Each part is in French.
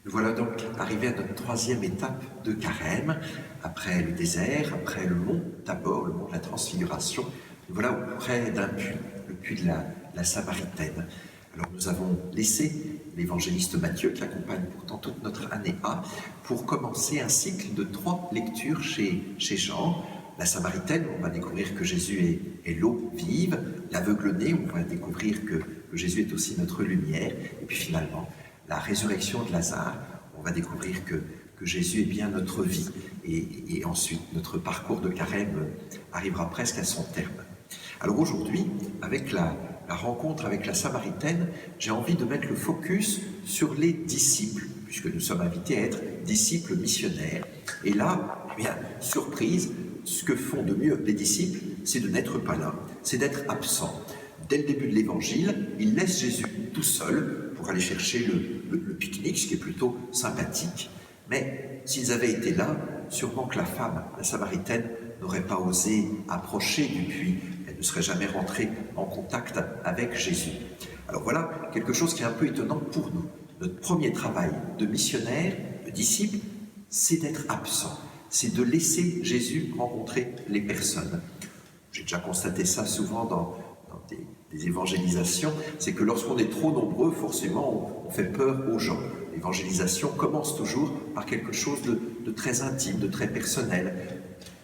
Nous voilà donc arrivés à notre troisième étape de carême, après le désert, après le mont Tabor, le mont de la Transfiguration. Nous voilà auprès d'un puits, le puits de la Samaritaine. Alors nous avons laissé l'évangéliste Matthieu, qui accompagne pourtant toute notre année A, pour commencer un cycle de 3 lectures chez Jean. La Samaritaine, où on va découvrir que Jésus est l'eau vive, l'aveugle-né, où on va découvrir que Jésus est aussi notre lumière, et puis finalement, la résurrection de Lazare, on va découvrir que Jésus est bien notre vie, et ensuite notre parcours de carême arrivera presque à son terme. Alors aujourd'hui, avec la rencontre avec la Samaritaine, j'ai envie de mettre le focus sur les disciples, puisque nous sommes invités à être disciples missionnaires. Et là, eh bien, surprise, ce que font de mieux les disciples, c'est de n'être pas là, c'est d'être absents. Dès le début de l'évangile, ils laissent Jésus tout seul pour aller chercher le pique-nique, ce qui est plutôt sympathique. Mais s'ils avaient été là, sûrement que la femme, la Samaritaine, n'aurait pas osé approcher du puits. Elle ne serait jamais rentrée en contact avec Jésus. Alors voilà quelque chose qui est un peu étonnant pour nous. Notre premier travail de missionnaire, de disciple, c'est d'être absent. C'est de laisser Jésus rencontrer les personnes. J'ai déjà constaté ça souvent dans des évangélisations, c'est que lorsqu'on est trop nombreux, forcément, on fait peur aux gens. L'évangélisation commence toujours par quelque chose de très intime, de très personnel.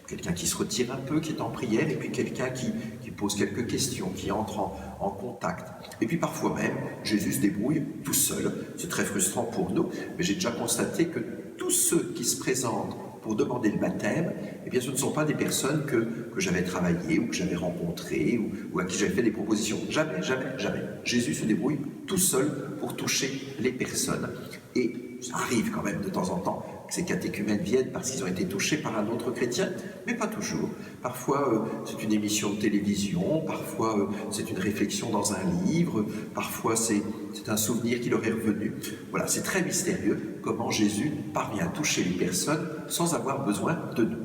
Quelqu'un qui se retire un peu, qui est en prière, et puis quelqu'un qui pose quelques questions, qui entre en contact. Et puis parfois même, Jésus se débrouille tout seul. C'est très frustrant pour nous, mais j'ai déjà constaté que tous ceux qui se présentent pour demander le baptême, eh bien ce ne sont pas des personnes que j'avais travaillées ou que j'avais rencontrées ou à qui j'avais fait des propositions. Jamais, jamais, jamais. Jésus se débrouille tout seul pour toucher les personnes. Et ça arrive quand même de temps en temps que ces catéchumènes viennent parce qu'ils ont été touchés par un autre chrétien, mais pas toujours. Parfois c'est une émission de télévision, parfois c'est une réflexion dans un livre, parfois c'est un souvenir qui leur est revenu. Voilà, c'est très mystérieux comment Jésus parvient à toucher les personnes sans avoir besoin de nous.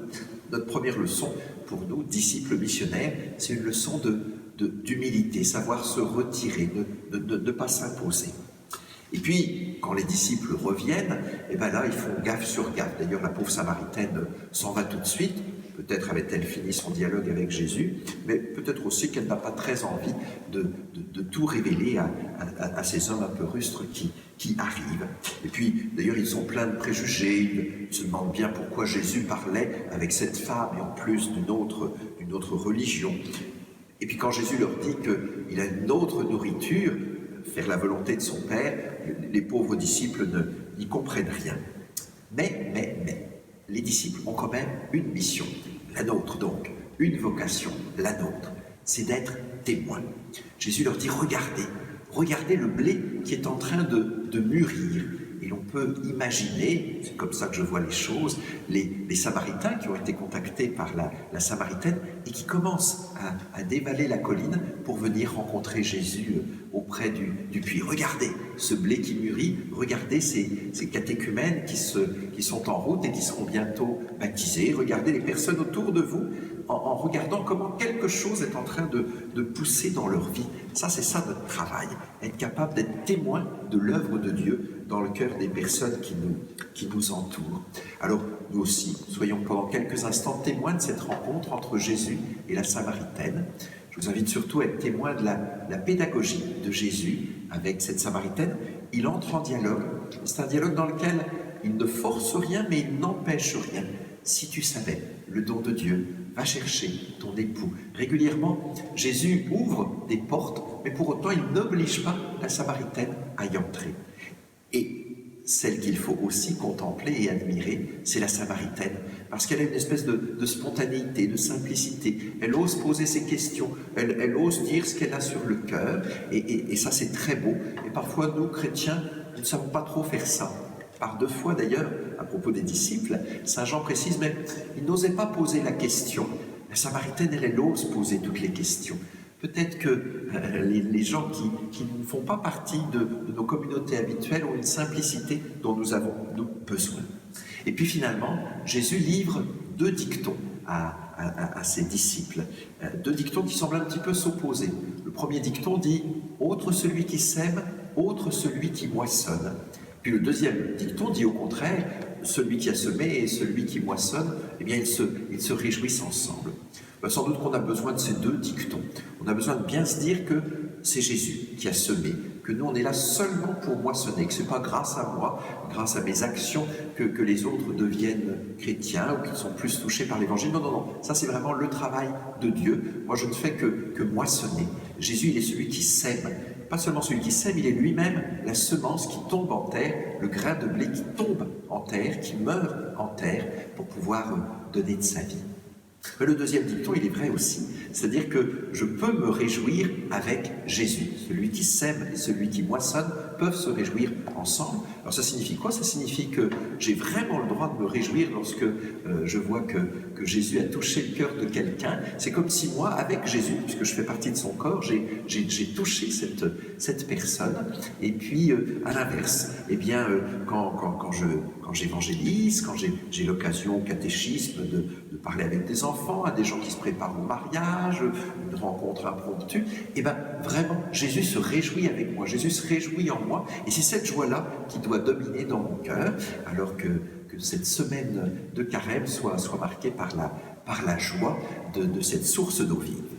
Notre première leçon pour nous, disciples missionnaires, c'est une leçon d'humilité, savoir se retirer, ne pas s'imposer. Et puis, quand les disciples reviennent, eh bien là, ils font gaffe sur gaffe. D'ailleurs, la pauvre Samaritaine s'en va tout de suite. Peut-être avait-elle fini son dialogue avec Jésus, mais peut-être aussi qu'elle n'a pas très envie de tout révéler à ces hommes un peu rustres qui arrivent. Et puis, d'ailleurs, ils sont pleins de préjugés. Ils se demandent bien pourquoi Jésus parlait avec cette femme, et en plus d'une autre religion. Et puis, quand Jésus leur dit qu'il a une autre nourriture, faire la volonté de son Père, les pauvres disciples n'y comprennent rien. Mais, les disciples ont quand même une mission, la nôtre donc, une vocation, la nôtre, c'est d'être témoins. Jésus leur dit, regardez le blé qui est en train de mûrir. Et l'on peut imaginer, c'est comme ça que je vois les choses, les Samaritains qui ont été contactés par la Samaritaine et qui commencent à dévaler la colline pour venir rencontrer Jésus auprès du puits. Regardez ce blé qui mûrit, regardez ces catéchumènes qui sont en route et qui seront bientôt baptisés, regardez les personnes autour de vous en regardant comment quelque chose est en train de pousser dans leur vie. Ça, c'est ça notre travail, être capable d'être témoin de l'œuvre de Dieu dans le cœur des personnes qui nous entourent. Alors, nous aussi, soyons pendant quelques instants témoins de cette rencontre entre Jésus et la Samaritaine. Je vous invite surtout à être témoin de la pédagogie de Jésus avec cette Samaritaine. Il entre en dialogue. C'est un dialogue dans lequel il ne force rien, mais il n'empêche rien. Si tu savais le don de Dieu, va chercher ton époux. Régulièrement, Jésus ouvre des portes, mais pour autant, il n'oblige pas la Samaritaine à y entrer. Et celle qu'il faut aussi contempler et admirer, c'est la Samaritaine, parce qu'elle a une espèce de spontanéité, de simplicité. Elle ose poser ses questions, elle ose dire ce qu'elle a sur le cœur, et ça c'est très beau. Et parfois, nous, chrétiens, nous ne savons pas trop faire ça. Par 2 fois d'ailleurs, à propos des disciples, Saint Jean précise, mais il n'osait pas poser la question. La Samaritaine, elle ose poser toutes les questions. Peut-être que les gens qui ne font pas partie de nos communautés habituelles ont une simplicité dont nous avons besoin. Et puis finalement, Jésus livre 2 dictons à ses disciples. 2 dictons qui semblent un petit peu s'opposer. Le premier dicton dit « Autre celui qui sème, autre celui qui moissonne ». Puis le deuxième dicton dit au contraire, celui qui a semé et celui qui moissonne, eh bien ils se réjouissent ensemble. Ben, sans doute qu'on a besoin de ces deux dictons. On a besoin de bien se dire que c'est Jésus qui a semé, que nous on est là seulement pour moissonner, que ce n'est pas grâce à moi, grâce à mes actions que les autres deviennent chrétiens ou qu'ils sont plus touchés par l'évangile. Non, non, non, ça c'est vraiment le travail de Dieu. Moi je ne fais que moissonner. Jésus il est celui qui sème. Pas seulement celui qui sème, il est lui-même la semence qui tombe en terre, le grain de blé qui tombe en terre, qui meurt en terre pour pouvoir donner de sa vie. Mais le deuxième dicton, il est vrai aussi, c'est-à-dire que je peux me réjouir avec Jésus. Celui qui sème et celui qui moissonne peuvent se réjouir ensemble. Alors ça signifie quoi? Ça signifie que j'ai vraiment le droit de me réjouir lorsque je vois que Jésus a touché le cœur de quelqu'un. C'est comme si moi, avec Jésus, puisque je fais partie de son corps, j'ai touché cette personne. Et puis, à l'inverse, eh bien, quand j'évangélise, quand j'ai l'occasion au catéchisme de parler avec des enfants, à des gens qui se préparent au mariage, une rencontre impromptue, et bien vraiment, Jésus se réjouit avec moi, Jésus se réjouit en moi, et c'est cette joie-là qui doit dominer dans mon cœur, alors que cette semaine de carême soit marquée par la joie de cette source d'eau vive.